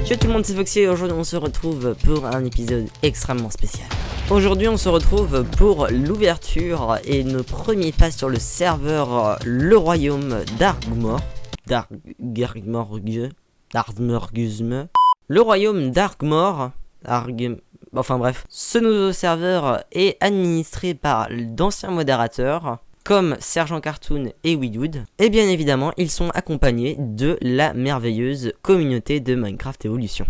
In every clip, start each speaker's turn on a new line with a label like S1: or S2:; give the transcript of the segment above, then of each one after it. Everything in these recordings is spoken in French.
S1: Ciao tout le monde, c'est Foxy et aujourd'hui on se retrouve pour un épisode extrêmement spécial. Aujourd'hui on se retrouve pour l'ouverture et nos premiers pas sur le serveur Le Royaume d'Argmore. Le Royaume d'Argmore. Enfin bref, ce nouveau serveur est administré par d'anciens modérateurs comme Sergent Cartoon et Weedood. Et bien évidemment, ils sont accompagnés de la merveilleuse communauté de Minecraft Evolution.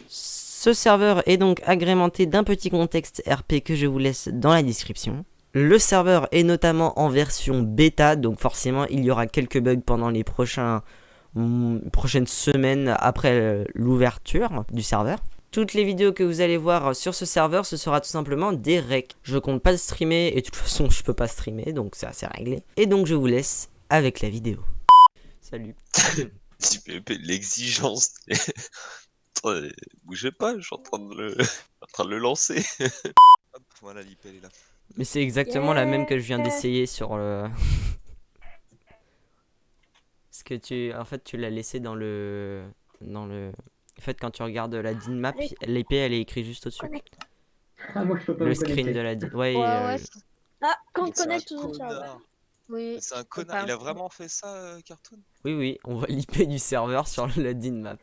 S1: Ce serveur est donc agrémenté d'un petit contexte RP que je vous laisse dans la description. Le serveur est notamment en version bêta, donc forcément il y aura quelques bugs pendant les prochaines semaines après l'ouverture du serveur. Toutes les vidéos que vous allez voir sur ce serveur, ce sera tout simplement des recs. Je compte pas le streamer et de toute façon je peux pas streamer, donc c'est assez réglé. Et donc je vous laisse avec la vidéo. Salut.
S2: L'exigence. Bougez pas, je suis en train de le lancer. Hop, voilà, l'IP elle est là.
S1: Mais c'est exactement la même que je viens d'essayer sur le... Parce que en fait tu l'as laissé dans le... En fait, quand tu regardes la DIN map, l'IP elle est écrite juste au-dessus.
S3: Ah, moi je peux pas
S1: Le
S3: me
S1: screen
S3: connecter.
S1: de la DIN. Ouais,
S4: Ah, quand on
S2: C'est
S4: connecte
S2: un
S4: tout ça.
S2: connard.
S4: Oui.
S2: C'est un connard, il a vraiment fait ça, Cartoon?
S1: oui, on voit l'IP du serveur sur la DIN map.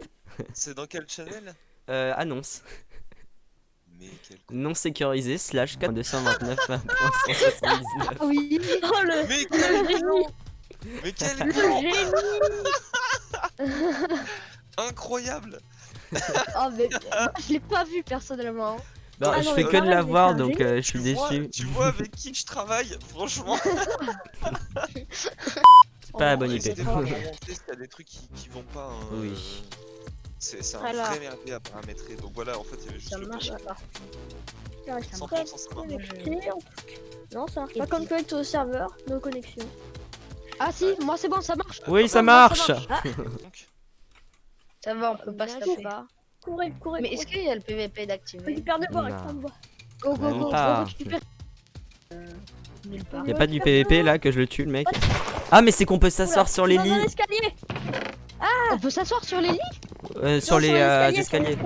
S2: C'est dans quel channel?
S1: Annonce.
S2: Mais quel
S1: Non sécurisé / 4.229.179.
S4: Oui. Oh le.
S2: Mais quel génie! Mais quel génie! Incroyable!
S4: Oh mais je l'ai pas vu personnellement.
S1: Non,
S4: Ah
S1: je
S4: non,
S1: fais
S4: mais
S1: que de la
S4: pareil,
S1: voir,
S4: c'est un
S1: donc je suis déçu.
S2: Tu vois avec qui je travaille, franchement.
S1: C'est pas la bonne IP.
S2: N'hésitez pas à remonter s'il y a des trucs qui vont pas. Hein,
S1: Oui.
S2: C'est un
S4: Alors.
S2: vrai merdier à paramétrer. Donc voilà, en fait, il y avait juste
S4: Ça
S2: le
S4: marche
S2: code.
S4: pas.
S2: 100% ça marche.
S4: Non, ça marche pas comme connecte au serveur, nos connexions. Ah si, moi c'est bon, ça marche.
S1: Oui, ça marche.
S2: Donc,
S5: Ça va, on peut pas se taper.
S4: Courez.
S5: Mais est-ce qu'il y a le PVP d'activer?
S4: Hyper de bois,
S1: Non.
S4: extra de bois.
S5: Go,
S1: Même
S5: go,
S1: pas.
S5: go, récupère. Nulle part.
S1: Y'a pas du PVP là que je le tue le mec. Ah mais c'est qu'on peut s'asseoir sur les
S4: Dans
S1: lits.
S4: l'escalier.
S5: On peut s'asseoir sur les lits?
S1: Sur les escaliers.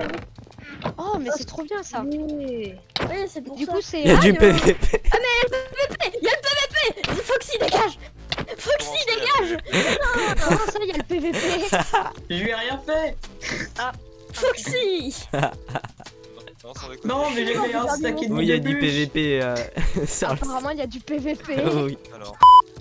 S5: Oh, mais c'est trop bien ça.
S4: Oui, c'est pour
S5: Du
S4: ça.
S5: coup, c'est.
S1: Il y a du
S4: Allez,
S1: PVP.
S4: Il y a le PVP. Foxy dégage. Foxy dégage.
S5: Comment ça, il y a le PVP?
S3: Je lui ai rien fait.
S4: Foxy.
S2: non, sans déconner.
S3: Non, mais j'ai fait un stack et demi
S1: Oui, il y a
S3: de
S1: du
S3: plus.
S1: PVP sur le...
S5: Apparemment, il y a du PVP.
S1: Oui.
S2: Alors,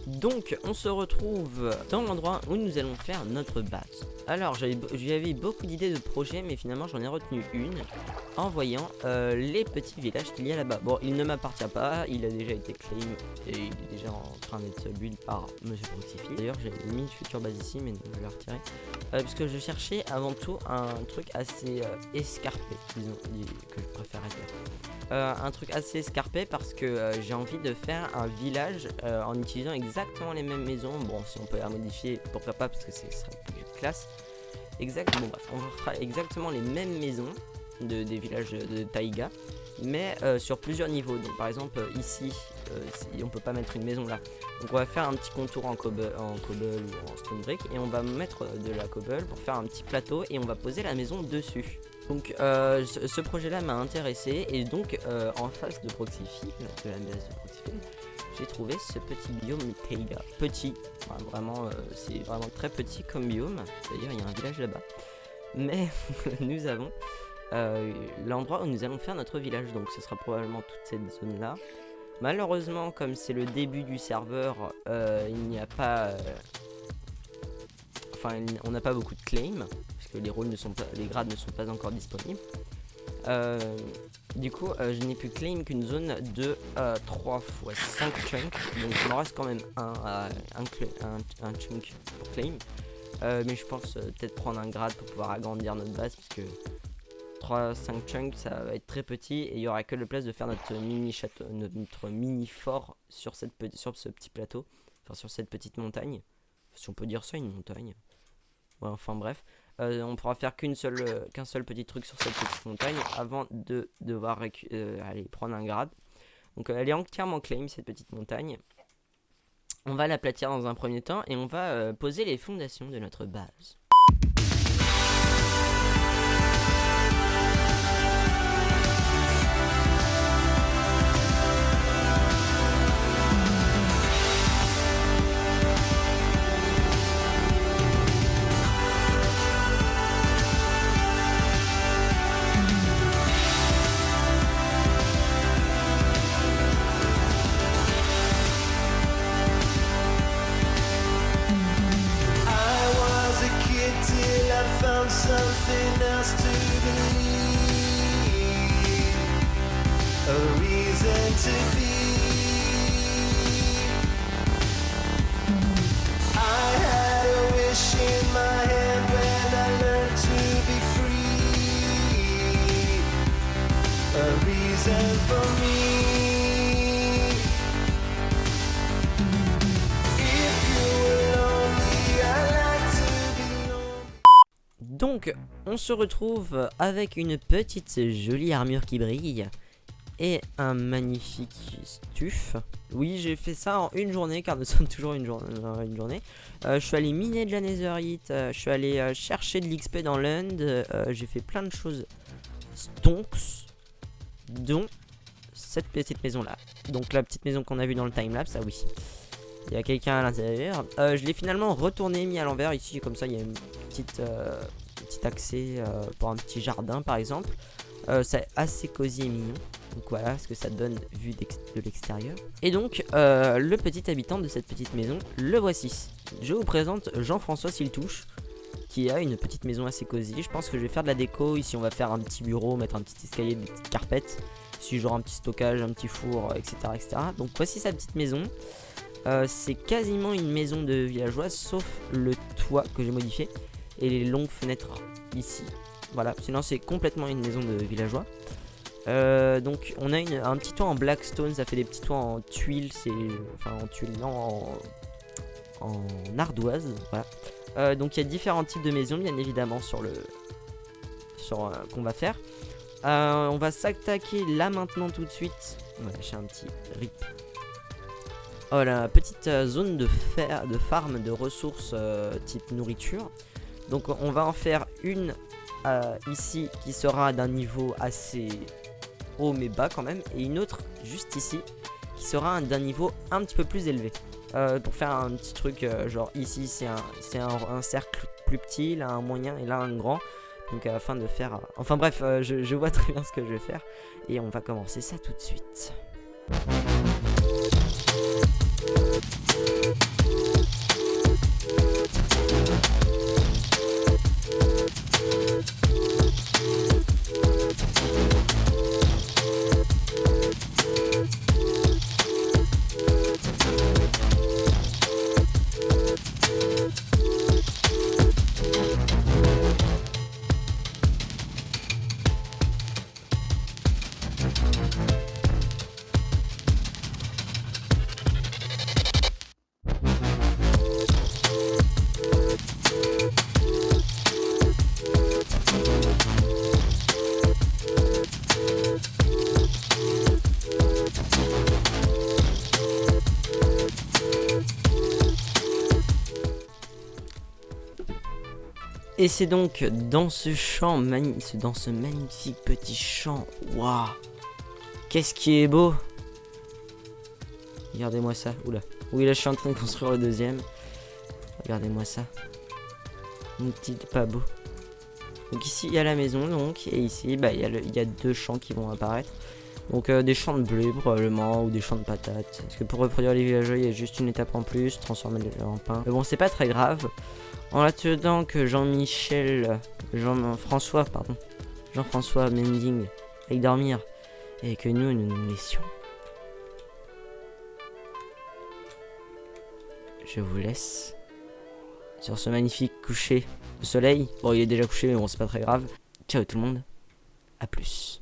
S1: Donc on se retrouve dans l'endroit où nous allons faire notre base. Alors j'avais beaucoup d'idées de projets, mais finalement j'en ai retenu une en voyant les petits villages qu'il y a là-bas. Bon, il ne m'appartient pas, il a déjà été claim et il est déjà en train d'être build par Monsieur Proxify. D'ailleurs j'ai mis une future base ici, mais je vais la retirer parce que je cherchais avant tout un truc assez escarpé, disons, que je préfère dire. Un truc assez escarpé parce que j'ai envie de faire un village en utilisant exactement les mêmes maisons. Bon, si on peut la modifier, pourquoi pas, parce que ce serait plus classe. Bon bref, on fera exactement les mêmes maisons des villages de Taïga, mais sur plusieurs niveaux. Donc par exemple ici, on peut pas mettre une maison là. Donc on va faire un petit contour en cobble ou en stone brick, et on va mettre de la cobble pour faire un petit plateau, et on va poser la maison dessus. Donc ce projet là m'a intéressé, et donc en face de Proxify, de la base de Proxify, j'ai trouvé ce petit biome Taïga. Petit, enfin, vraiment c'est vraiment très petit comme biome. D'ailleurs il y a un village là-bas. Mais nous avons l'endroit où nous allons faire notre village, donc ce sera probablement toute cette zone là. Malheureusement, comme c'est le début du serveur, il n'y a pas on n'a pas beaucoup de claims, parce que les grades ne sont pas encore disponibles. Du coup, je n'ai pu claim qu'une zone de 3 x 5 chunks, donc il m'en reste quand même un chunk pour claim. Mais je pense peut-être prendre un grade pour pouvoir agrandir notre base, parce que 3-5 chunks ça va être très petit, et il y aura que le place de faire notre mini château, notre mini fort sur ce petit plateau, enfin sur cette petite montagne, si on peut dire ça, une montagne. Ouais, enfin bref, on pourra faire qu'un seul petit truc sur cette petite montagne avant de devoir aller prendre un grade. Donc elle est entièrement claim, cette petite montagne. On va l'aplatir dans un premier temps et on va poser les fondations de notre base.
S6: a reason to be. I had a wish in my hand when I learned to be free. A reason for me. If you were lonely, I like to be lonely.
S1: Donc, on se retrouve avec une petite jolie armure qui brille et un magnifique stuff. Oui, j'ai fait ça en une journée car nous sommes toujours une journée. Je suis allé miner de la netherite, je suis allé chercher de l'XP dans l'Und, j'ai fait plein de choses stonks, dont cette petite maison là. Donc la petite maison qu'on a vue dans le timelapse, ah oui. Il y a quelqu'un à l'intérieur. Je l'ai finalement retourné, mis à l'envers ici, comme ça il y a une petite... petit accès pour un petit jardin par exemple. C'est assez cosy et mignon. Donc voilà ce que ça donne vu de l'extérieur. Et donc le petit habitant de cette petite maison, le voici. Je vous présente Jean-François Siltouche, qui a une petite maison assez cosy. Je pense que je vais faire de la déco. Ici on va faire un petit bureau, mettre un petit escalier, des petites carpettes. Ici genre un petit stockage, un petit four, etc. etc. Donc voici sa petite maison. C'est quasiment une maison de villageois, sauf le toit que j'ai modifié. Et les longues fenêtres ici. Voilà, sinon c'est complètement une maison de villageois. Donc on a un petit toit en blackstone, ça fait des petits toits en tuiles, enfin en tuiles, non, en ardoise, voilà. Donc il y a différents types de maisons bien évidemment qu'on va faire. On va s'attaquer là maintenant tout de suite. On va lâcher un petit rip. Oh la petite zone de farm de ressources type nourriture. Donc on va en faire une ici qui sera d'un niveau assez haut mais bas quand même. Et une autre juste ici qui sera d'un niveau un petit peu plus élevé. Pour faire un petit truc genre ici c'est un cercle plus petit, là un moyen et là un grand. Donc afin de faire... Enfin bref, je vois très bien ce que je vais faire. Et on va commencer ça tout de suite. Et c'est donc dans ce champ, dans ce magnifique petit champ, waouh, qu'est-ce qui est beau. Regardez-moi ça, oula. Oui là je suis en train de construire le deuxième. Regardez-moi ça. Une petite, pas beau. Donc ici il y a la maison donc, et ici bah, il y a deux champs qui vont apparaître. Donc des champs de blé probablement, ou des champs de patates. Parce que pour reproduire les villageois il y a juste une étape en plus, transformer les en pain. Mais bon c'est pas très grave. En attendant que Jean-François Mending aille dormir et que nous nous laissions, je vous laisse sur ce magnifique coucher de soleil. Bon il est déjà couché mais bon c'est pas très grave. Ciao tout le monde, à plus.